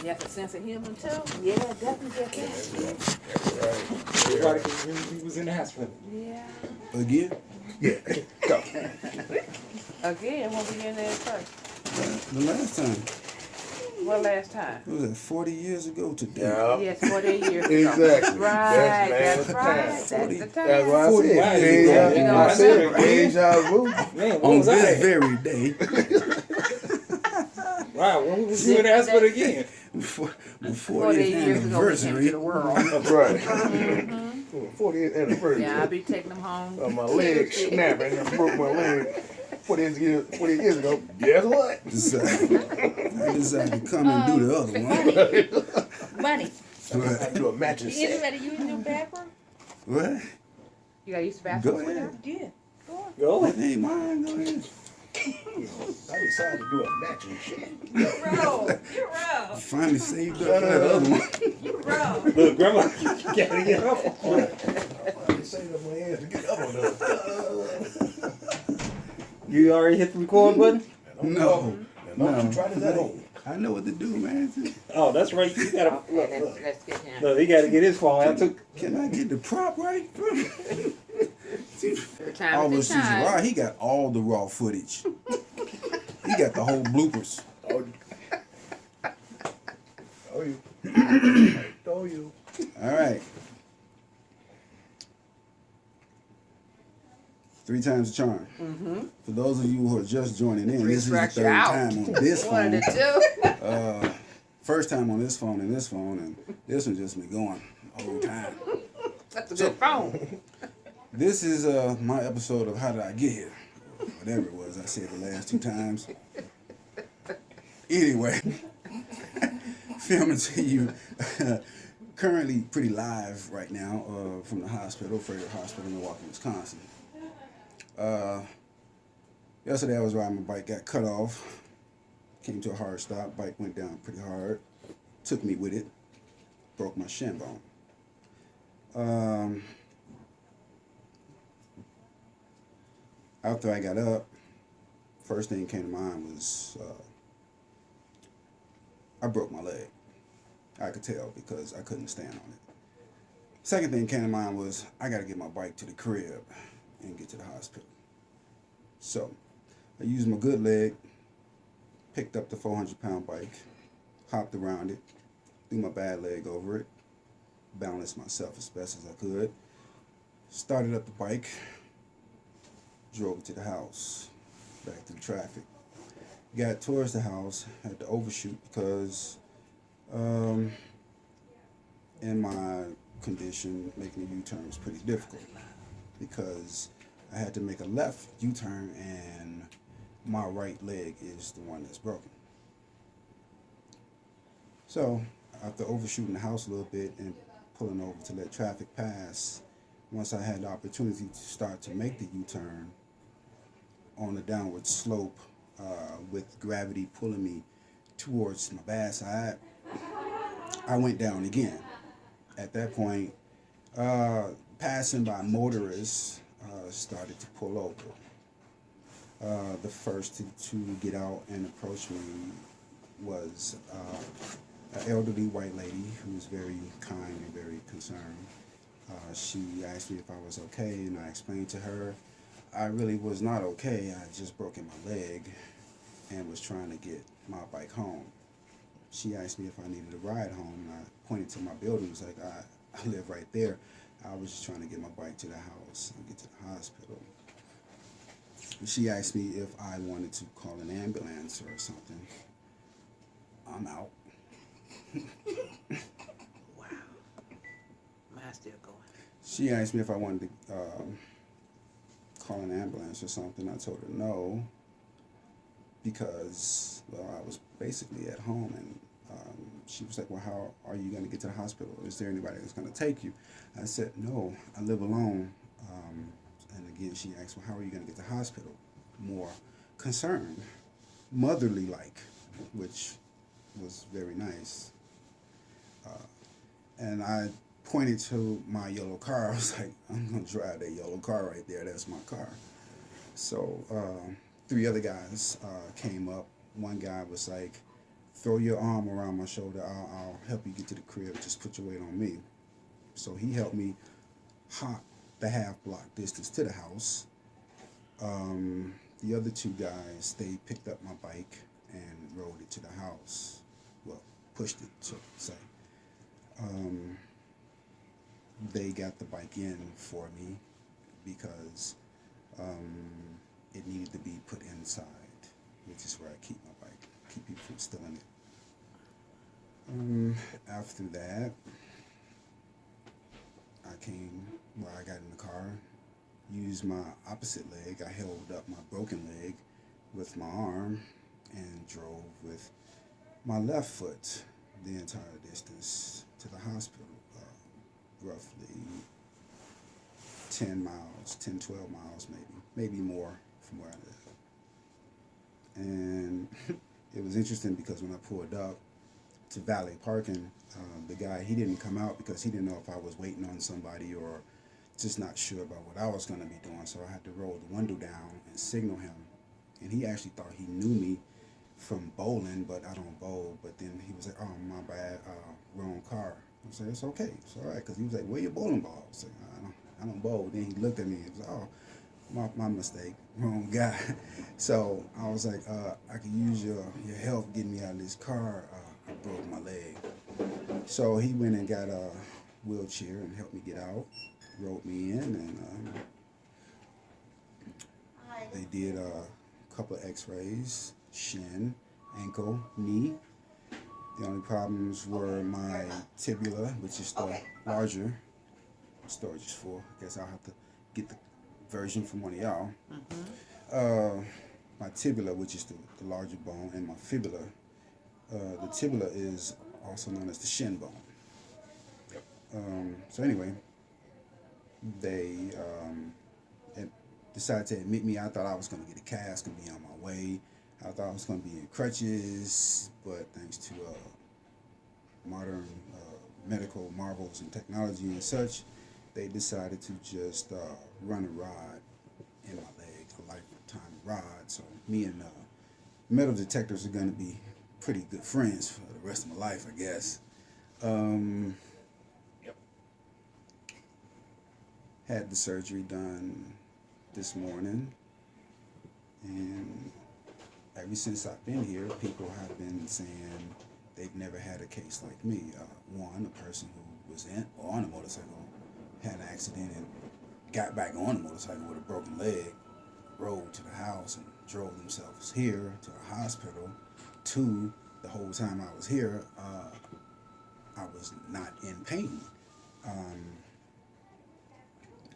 got the sense of humor too. Yeah, definitely get that. That's right. He was in the hospital. Yeah. Again? Yeah. Go. Again, when we in there first. The last time. What last time? What was that, 40 years ago today? Yeah. Yes, 48 years ago. Exactly. Right, That's that's right. the That's time. the time. That's what I 40 said. years ago. Deja, Yeah. I said deja vu. Man, what On was I this at? very day, Wow, when was you in the hospital again? before the 48 40th years ago we came to anniversary. the world. That's right. 40th anniversary. Yeah, I'll be taking them home. My leg snapping. I broke my leg 48 years ago. Guess what? I decided to come and do the other one. Bunny, I had to do a matching set. anybody using your bathroom? What? You got to use the Go bathroom with her? ahead. Yeah. Go on. Go. That ain't mine. Go ahead. I decided to do a matching set. You're wrong. You're wrong. Finally saved up for that other one. You're wrong. Look, Grandma, you gotta get up. I saved up my ass to get up on that. You already hit the record button? No. Don't you try this at home. I know what to do, man. Oh, that's right. You gotta Okay, let's get him. look. He gotta get his phone. I took. Can I get the prop right? The time All is this the is time. raw. He got all the raw footage. He got the whole bloopers. Oh, you. I told you. All right. 3 times the charm. Mm-hmm. For those of you who are just joining in, this is the Scratch you third out. time on this One of phone. the two. First time on this phone and this phone, and this one just been going the whole time. That's a good phone. This is my episode of How Did I Get Here? Or whatever it was I said the last 2 times. Anyway, filming to you currently pretty live right now from the hospital, Frederick Hospital in Milwaukee, Wisconsin. Yesterday I was riding my bike, got cut off, came to a hard stop, bike went down pretty hard, took me with it, broke my shin bone. After I got up, first thing that came to mind was I broke my leg. I could tell because I couldn't stand on it. Second thing that came to mind was I got to get my bike to the crib and get to the hospital. So I used my good leg, picked up the 400-pound bike, hopped around it, threw my bad leg over it, balanced myself as best as I could, started up the bike, drove to the house, back through traffic. Got towards the house, had to overshoot because in my condition, making a U-turn was pretty difficult because I had to make a left U-turn and my right leg is the one that's broken. So after overshooting the house a little bit and pulling over to let traffic pass, once I had the opportunity to start to make the U-turn on the downward slope with gravity pulling me towards my bad side, I went down again. At that point, passing by motorists started to pull over. The first to get out and approach me was an elderly white lady who was very kind and very concerned. She asked me if I was okay, and I explained to her I really was not okay. I had just broken my leg and was trying to get my bike home. She asked me if I needed a ride home, and I pointed to my building. Was like, I live right there. I was just trying to get my bike to the house and get to the hospital. She asked me if I wanted to call an ambulance or something. I'm out. Wow. Mine's still going. She asked me if I wanted to call an ambulance or something. I told her no, because, well, I was basically at home, and she was like, well, how are you going to get to the hospital? Is there anybody that's going to take you? I said, no, I live alone. And again, she asked, well, how are you going to get to the hospital? More concerned, motherly-like, which was very nice. And I pointed to my yellow car. I was like, I'm going to drive that yellow car right there. That's my car. So 3 other guys came up. One guy was like throw your arm around my shoulder. I'll help you get to the crib. Just put your weight on me. So he helped me hop the half block distance to the house. The other two guys, they picked up my bike and rode it to the house. Well, pushed it, so to say. They got the bike in for me because it needed to be put inside, which is where I keep my bike, keep people from stealing it. After that, I got in the car, used my opposite leg. I held up my broken leg with my arm and drove with my left foot the entire distance to the hospital, roughly 10 miles, 10, 12 miles maybe more from where I live. And it was interesting because when I pulled up to valet parking, the guy, he didn't come out because he didn't know if I was waiting on somebody or just not sure about what I was going to be doing. So I had to roll the window down and signal him. And he actually thought he knew me from bowling, but I don't bowl. But then he was like, oh, my bad, wrong car. I said, it's okay, it's all right. Because he was like, where your bowling ball? I said, I don't bowl. Then he looked at me and was like, oh, my mistake, wrong guy. So I was like, I could use your help getting me out of this car. I broke my leg. So he went and got a wheelchair and helped me get out, wrote me in, and they did a couple of x-rays, shin, ankle, knee. The only problems were my tibula, which is the larger, storage is full. I guess I'll have to get the version from one of y'all. My tibula, which is the larger bone, and my fibula. The tibula is also known as the shin bone. So anyway, they decided to admit me. I thought I was going to get a cast and be on my way. I thought I was going to be in crutches, but thanks to modern medical marvels and technology and such, they decided to just run a rod in my leg, a lifetime rod. So me and metal detectors are going to be pretty good friends for the rest of my life, I guess. Had the surgery done this morning, and ever since I've been here, people have been saying they've never had a case like me. One, a person who was on a motorcycle, had an accident and got back on the motorcycle with a broken leg, rode to the house and drove themselves here to a hospital. Two, the whole time I was here, I was not in pain.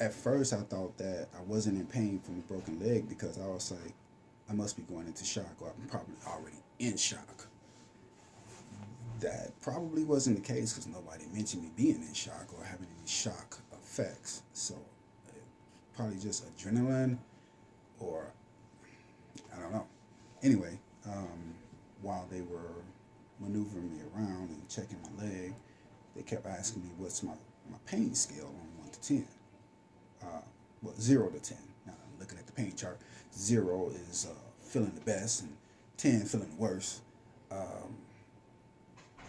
At first, I thought that I wasn't in pain from a broken leg because I was like, I must be going into shock, or I'm probably already in shock. That probably wasn't the case because nobody mentioned me being in shock or having any shock effects. So probably just adrenaline, or I don't know. Anyway, while they were maneuvering me around and checking my leg, they kept asking me what's my pain scale on 1 to 10. 0 to 10. Now I'm looking at the pain chart. 0 is feeling the best, and 10 feeling the worst.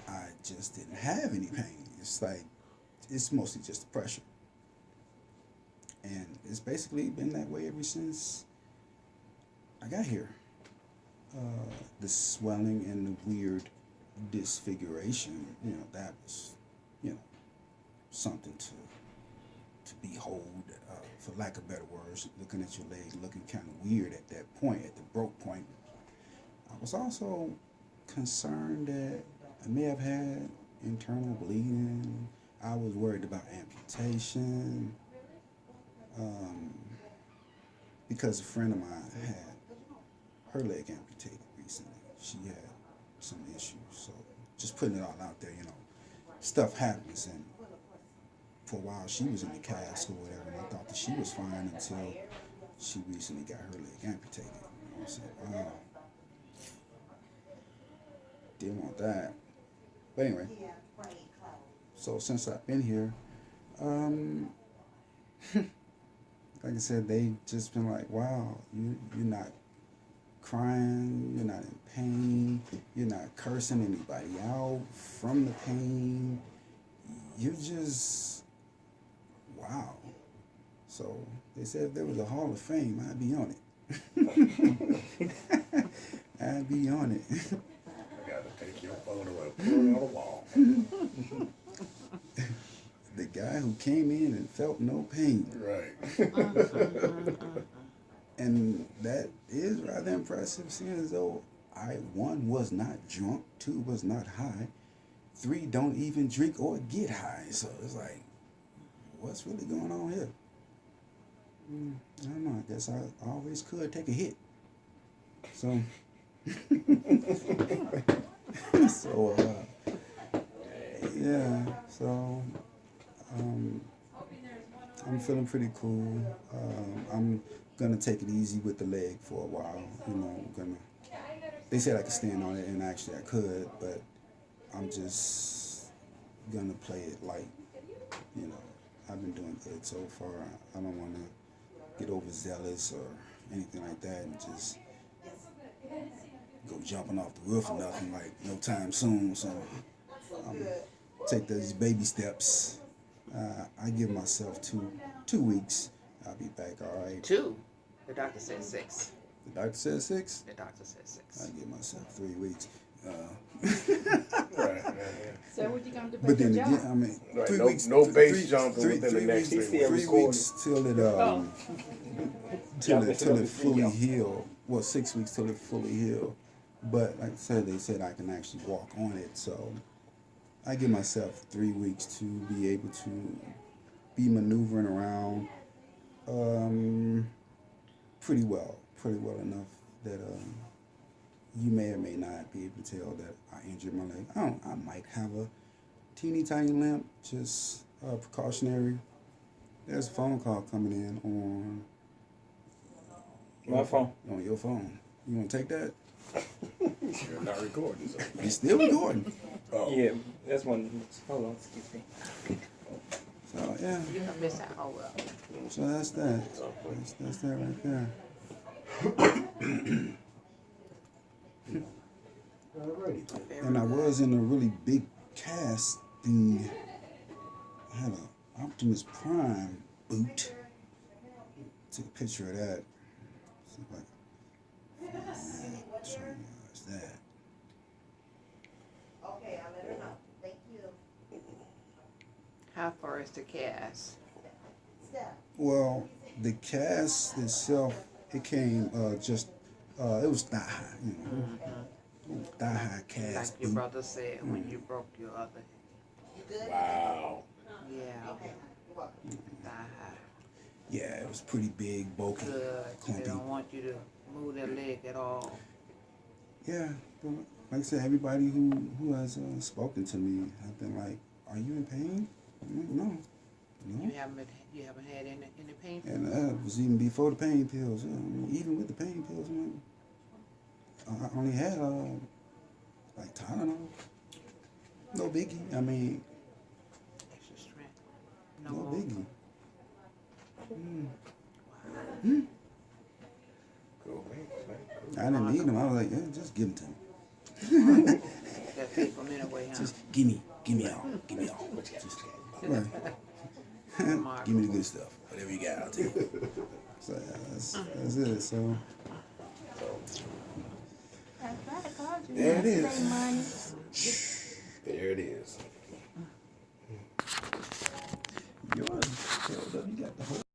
I just didn't have any pain. It's like, it's mostly just the pressure. And it's basically been that way ever since I got here. The swelling and the weird disfiguration, that was, something to behold, for lack of better words. Looking at your leg looking kind of weird at that point, at the broke point. I was also concerned that I may have had internal bleeding. I was worried about amputation, because a friend of mine had her leg amputated recently. She had some issues, so just putting it all out there, stuff happens. And for a while she was in the cast or whatever, and I thought that she was fine until she recently got her leg amputated. I was like, oh, didn't want that. But anyway, so since I've been here, like I said, they just been like, wow, you're not crying, you're not in pain, you're not cursing anybody out from the pain. You're just, wow. So they said if there was a Hall of Fame, I'd be on it. I'd be on it. I gotta take your photo and put it on the wall. The guy who came in and felt no pain. Right. And that is rather impressive, seeing as though I, 1, was not drunk, 2, was not high, 3, don't even drink or get high. So it's like, what's really going on here? I don't know. I guess I always could take a hit. So, yeah. So, I'm feeling pretty cool. I'm gonna take it easy with the leg for a while. You know, they said I could stand on it, and actually I could, but I'm just gonna play it light. You know, I've been doing good so far. I don't want to get overzealous or anything like that, and just go jumping off the roof or nothing like no time soon. So take those baby steps. I give myself two weeks. I'll be back all right. 2. The doctor said 6. The doctor said 6. The doctor said 6. I give myself 3 weeks. Right. So what you gonna do But about your then job? again, I mean, Right, 3 no- weeks. no base three- jumping three- within the three next weeks, 3 weeks. 3 weeks till it Oh. till it fully heal. Well, 6 weeks till it fully heal. But like I said, they said I can actually walk on it. So I give myself 3 weeks to be able to be maneuvering around pretty well enough that you may or may not be able to tell that I injured my leg. I might have a teeny tiny limp, just precautionary. There's a phone call coming in on My phone. on your phone. You want to take that? You're not recording, so. It's still recording. Oh. Yeah, that's one. Hold on, excuse me. So yeah, You can miss out. Oh, well. so that's that. That's that right there. Alrighty. And I was in a really big cast thing. I had an Optimus Prime boot. Took a picture of that. See if I can show you guys that. Okay, I'll let her know. Thank you. How far is the cast? Steph. Well, the cast itself, it came just, it was thigh high, you know. Thigh high Like cast your boot. brother said when you broke your other. You good? Wow. Yeah. Okay, you're welcome. Thigh high. Yeah, it was pretty big, bulky, Good. They clumpy. don't want you to move that leg at all. Yeah, but like I said, everybody who has spoken to me have been like, "Are you in pain?" I'm like, no. You haven't had any pain? And that was even before the pain pills. I mean, even with the pain pills, I'm like, I only had like Tylenol. No biggie. I mean, Extra strength. no more. biggie. Cool, man. Cool. I didn't need them. I was like, yeah, just give them to me. That take them anyway, huh? Just give me all. Give me all. Just, right. Give me the good stuff. Whatever you got, I'll take it. So yeah, that's it. So That's right, I called you. There it is. Say money. There it is.